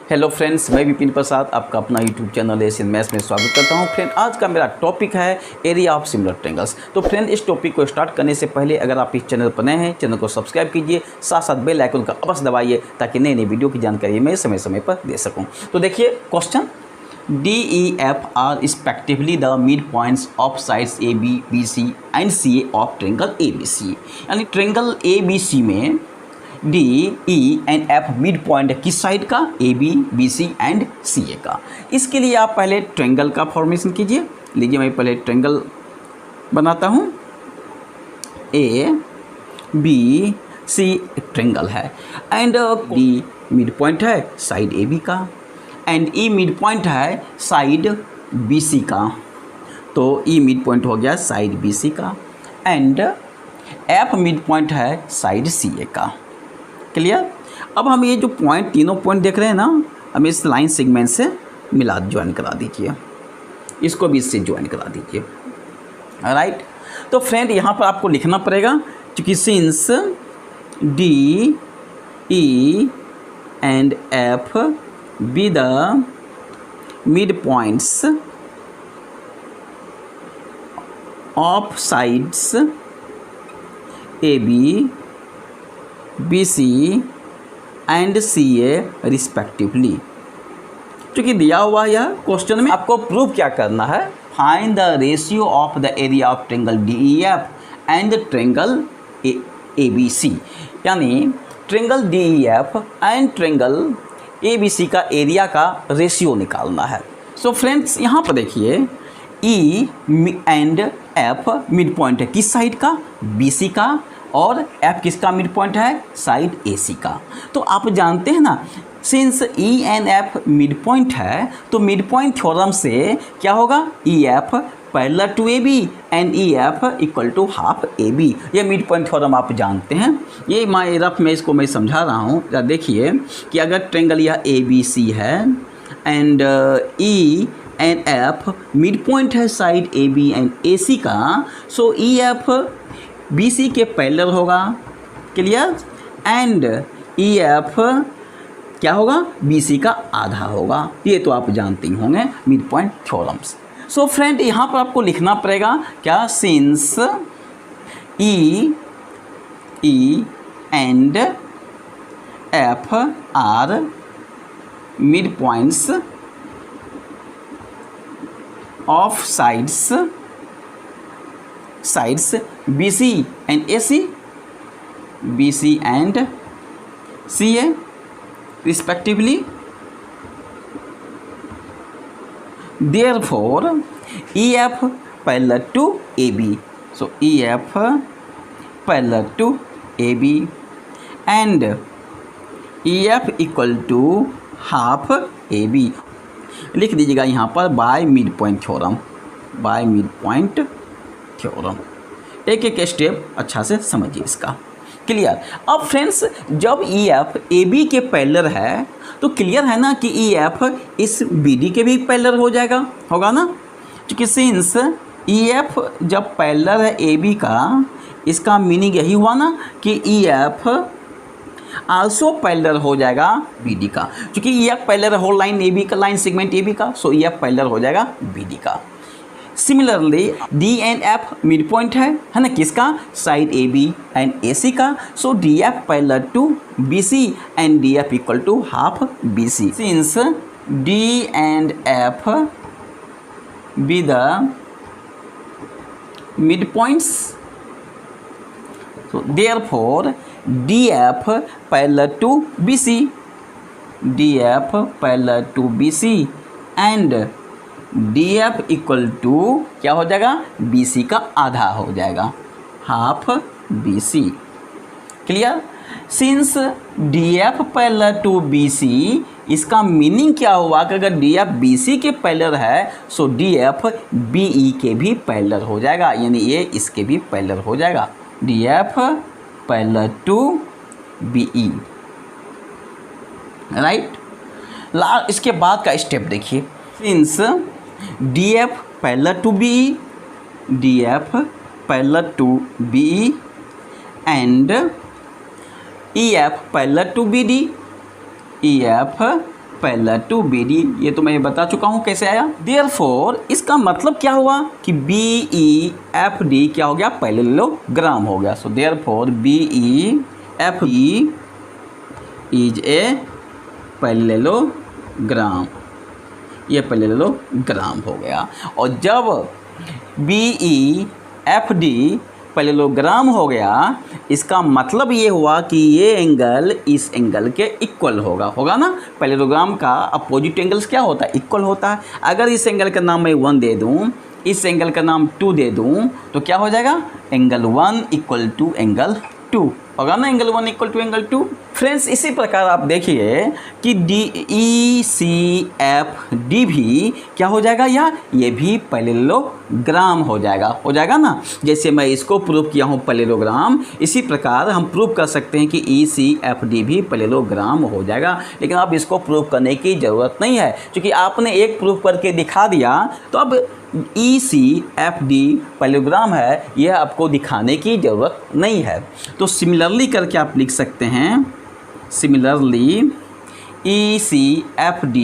Hello friends, मैं विपिन प्रसाद आपका अपना यूट्यूब चैनल एशियन मैथ्स में स्वागत करता हूं। फ्रेंड, आज का मेरा टॉपिक है एरिया ऑफ सिमिलर ट्रायंगल्स। तो फ्रेंड, इस टॉपिक को स्टार्ट करने से पहले अगर आप इस चैनल पर नए हैं, चैनल को सब्सक्राइब कीजिए, साथ साथ बेल आइकन का अवश्य दबाइए ताकि नई नई वीडियो की जानकारी मैं समय समय पर दे सकूँ। तो देखिए question, DEF are respectively the midpoints of sides AB, BC and CA of triangle ABC। यानी ट्रायंगल ABC में D, E and F mid point है किस साइड का? AB, BC एंड CA का। इसके लिए आप पहले ट्रायंगल का फॉर्मेशन कीजिए। लीजिए मैं पहले ट्रायंगल बनाता हूँ। A, B, C एक ट्रायंगल है एंड D मिड पॉइंट है साइड AB का एंड E मिड पॉइंट है साइड BC का। तो E मिड पॉइंट हो गया साइड BC का एंड F मिड पॉइंट है साइड CA का। क्लियर? अब हम ये जो पॉइंट, तीनों पॉइंट देख रहे हैं ना, हम इस लाइन सेगमेंट से मिला ज्वाइन करा दीजिए, इसको भी इससे ज्वाइन करा दीजिए। राइट? तो फ्रेंड, यहाँ पर आपको लिखना पड़ेगा क्योंकि since D, E and F be the midpoints of sides AB, BC and CA respectively। चूँकि दिया हुआ यह क्वेश्चन में आपको प्रूव क्या करना है? Find the ratio of the area of triangle DEF and triangle ABC। यानी triangle DEF and triangle ABC का एरिया का रेशियो निकालना है। सो फ्रेंड्स, यहाँ पर देखिए E and F mid point है किस साइड का? BC का। और F किसका मिड पॉइंट है? साइड AC का। तो आप जानते हैं ना, since E and F mid point है तो मिड पॉइंट थ्योरम से क्या होगा? EF parallel to AB and EF equal to half AB। ये मिड पॉइंट थ्योरम आप जानते हैं। ये मैं रफ में इसको मैं समझा रहा हूँ। देखिए कि अगर ट्रायंगल यह ABC है and E and F mid point है साइड AB एंड AC का, सो EF BC के पैरेलल होगा। क्लियर? एंड EF क्या होगा? BC का आधा होगा। ये तो आप जानते ही होंगे mid point theorems. So friend, यहाँ पर आपको लिखना पड़ेगा क्या? Since E and F are mid points of sides BC and AC, BC and CA respectively, therefore EF parallel to AB, so EF parallel to AB and EF equal to half AB। लिख दीजिएगा यहाँ पर by mid point theorem. एक एक step अच्छा से समझिए इसका। क्लियर? अब फ्रेंड्स, जब EF AB के पैरेलल है तो क्लियर है ना कि EF इस BD के भी पैरेलल होगा ना, क्योंकि सिंस EF जब पैरेलल है AB का, इसका मीनिंग यही हुआ ना कि EF आल्सो पैरेलल हो जाएगा BD का, क्योंकि EF parallel whole line AB का, लाइन सेगमेंट AB का, सो EF पैरेलल हो जाएगा BD का। Similarly D and F mid point है ना किसका? साइड AB एंड AC का, so DF parallel to BC and DF equal to half BC। Since D and F be the mid points, so therefore DF parallel to BC, DF parallel to BC and DF equal to क्या हो जाएगा? BC का आधा हो जाएगा, half BC। Clear? Since DF parallel to BC, इसका meaning क्या हुआ कि अगर DF BC के पैरेलल है सो DF BE के भी पैरेलल हो जाएगा, यानी ये इसके भी पैरेलल हो जाएगा। DF parallel to BE। Right? इसके बाद का स्टेप देखिए। Since DF parallel to BE, DF parallel to BE and EF parallel to BD, EF parallel to BD। ये तो मैं बता चुका हूँ कैसे आया। देयरफॉर इसका मतलब क्या हुआ कि BEFD क्या हो गया, पैरेललोग्राम हो गया। So therefore BEFD is a parallelogram, ये पैरेललोग्राम हो गया। और जब BEFD पैरेललोग्राम हो गया, इसका मतलब ये हुआ कि ये एंगल इस एंगल के इक्वल होगा ना। पैरेललोग्राम का अपोजिट एंगल्स क्या होता है, इक्वल होता है। अगर इस एंगल का नाम मैं 1 दे दूं, इस एंगल का नाम 2 दे दूं, तो क्या हो जाएगा, एंगल 1 इक्वल टू एंगल 2 होगा ना, angle 1 equal to angle 2। Friends इसी प्रकार आप देखिए कि ECFD भी क्या हो जाएगा, ये भी पैरेललोग्राम हो जाएगा ना। जैसे मैं इसको प्रूव किया हूँ पैरेललोग्राम, इसी प्रकार हम प्रूव कर सकते हैं कि ECFD भी पैरेललोग्राम हो जाएगा। लेकिन अब इसको प्रूव करने की ज़रूरत नहीं है, क्योंकि आपने एक प्रूव करके दिखा दिया, तो अब ECFD पैरेललोग्राम है, यह आपको दिखाने की ज़रूरत नहीं है। तो सिमिलरली करके आप लिख सकते हैं, similarly ECFD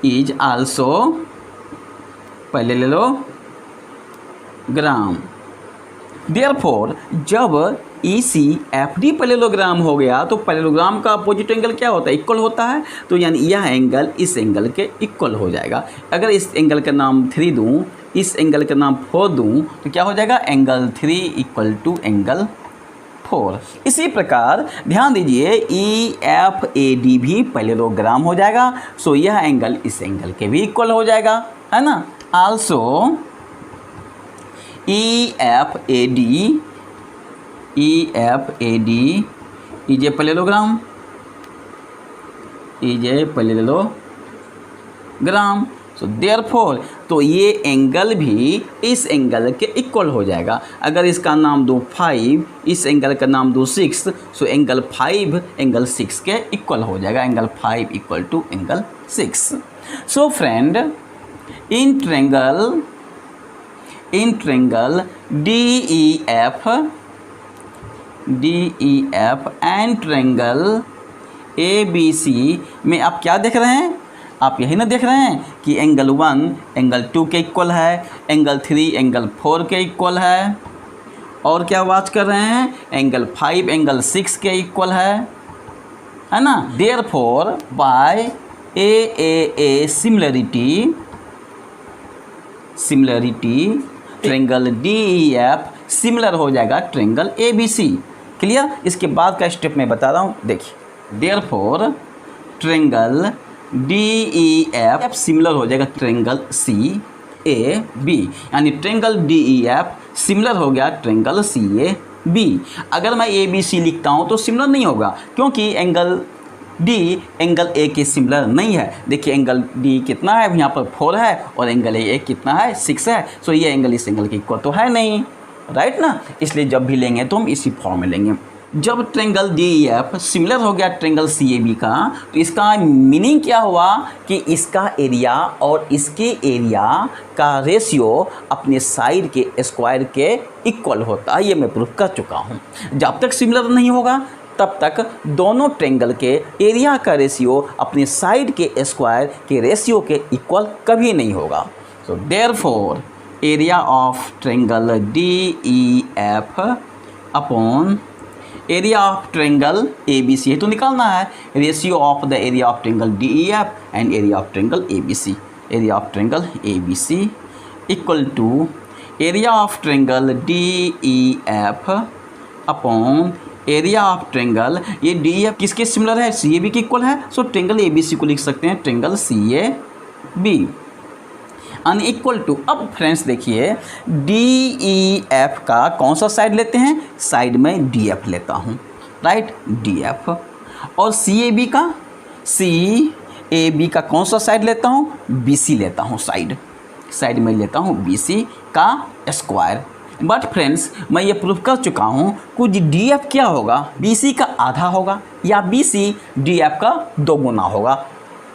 is also parallelogram. Therefore जब ECFD पैरेललोग्राम हो गया, तो पैरेललोग्राम का अपोजिट एंगल क्या होता है, इक्वल होता है। तो यानी यह एंगल इस एंगल के इक्वल हो जाएगा। अगर इस एंगल का नाम 3 दूं, इस एंगल का नाम 4 दूं, तो क्या हो जाएगा, एंगल 3 इक्वल टू एंगल 4। इसी प्रकार ध्यान दीजिए EFAD भी पैरेललोग्राम हो जाएगा। सो यह एंगल इस एंगल के भी इक्वल हो जाएगा, है ना। Also EFAD is a parallelogram. So therefore तो ये एंगल भी इस एंगल के इक्वल हो जाएगा। अगर इसका नाम दो 5, इस एंगल का नाम दो 6, सो एंगल 5 एंगल 6 के इक्वल हो जाएगा, angle 5 equal to angle 6। So friend in triangle DEF and triangle ABC में आप क्या देख रहे हैं, आप यही ना देख रहे हैं कि एंगल 1 एंगल 2 के इक्वल है, एंगल 3 एंगल 4 के इक्वल है, और क्या बात कर रहे हैं, एंगल 5 एंगल 6 के इक्वल है ना। Therefore by AAA similarity triangle DEF similar हो जाएगा ट्रायंगल ABC। क्लियर। इसके बाद का स्टेप मैं बता रहा हूँ, देखिए। देयरफॉर ट्रायंगल DEF सिमिलर हो जाएगा ट्रायंगल CAB, यानी ट्रायंगल DEF सिमिलर हो गया ट्रायंगल CAB। अगर मैं ABC लिखता हूँ तो सिमिलर नहीं होगा, क्योंकि एंगल D एंगल A के सिमिलर नहीं है। देखिए एंगल D कितना है, यहाँ पर 4 है, और एंगल A कितना है, 6 है। सो ये एंगल इस एंगल के इक्वल तो है नहीं, राइट ना। इसलिए जब भी लेंगे तो हम इसी फॉर्म में लेंगे। जब ट्रायंगल DEF सिमिलर हो गया ट्रायंगल CAB का, तो इसका मीनिंग क्या हुआ कि इसका एरिया और इसके एरिया का रेशियो अपने साइड के स्क्वायर के इक्वल होता है। ये मैं प्रूफ कर चुका हूँ। जब तक सिमिलर नहीं होगा तब तक दोनों ट्रायंगल के एरिया का रेशियो अपने साइड के स्क्वायर के रेशियो के इक्वल कभी नहीं होगा। So therefore area of triangle DEF upon area of triangle ABC है तो निकालना है, ratio of the area of triangle DEF and area of triangle ABC। Area of triangle ABC equal to area of triangle DEF upon area of triangle, ये DEF किसके similar है, CAB के इक्वल है। सो ट्रायंगल ABC को लिख सकते हैं ट्रायंगल CAB अनइक्वल टू। अब फ्रेंड्स देखिए DEF का कौन सा साइड लेते हैं, साइड में DF लेता हूँ, राइट, DF। और CAB का कौन सा साइड लेता हूँ, BC लेता हूँ, साइड में लेता हूँ BC का स्क्वायर। बट फ्रेंड्स मैं ये प्रूफ कर चुका हूँ कुछ DF क्या होगा, BC का आधा होगा, या BC DF का 2 गुना होगा,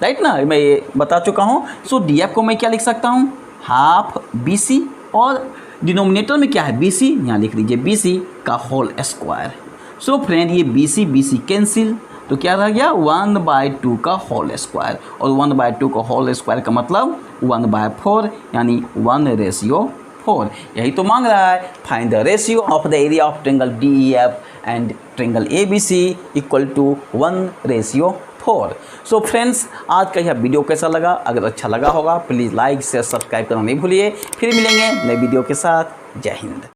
राइट ना, मैं ये बता चुका हूँ। सो DF को मैं क्या लिख सकता हूँ, हाफ BC, और डिनोमिनेटर में क्या है BC, यहाँ लिख लीजिए BC का होल स्क्वायर। सो फ्रेंड ये BC कैंसिल, तो क्या रह गया 1/2 का होल स्क्वायर, और 1/2 का होल स्क्वायर का मतलब 1/4 यानी 1/4। यही तो मांग रहा है, find the ratio of the area of triangle DEF and triangle ABC equal to 1/4। So friends, आज का यह वीडियो कैसा लगा? अगर अच्छा लगा होगा प्लीज़ लाइक शेयर सब्सक्राइब करना नहीं भूलिए। फिर मिलेंगे नए वीडियो के साथ। जय हिंद।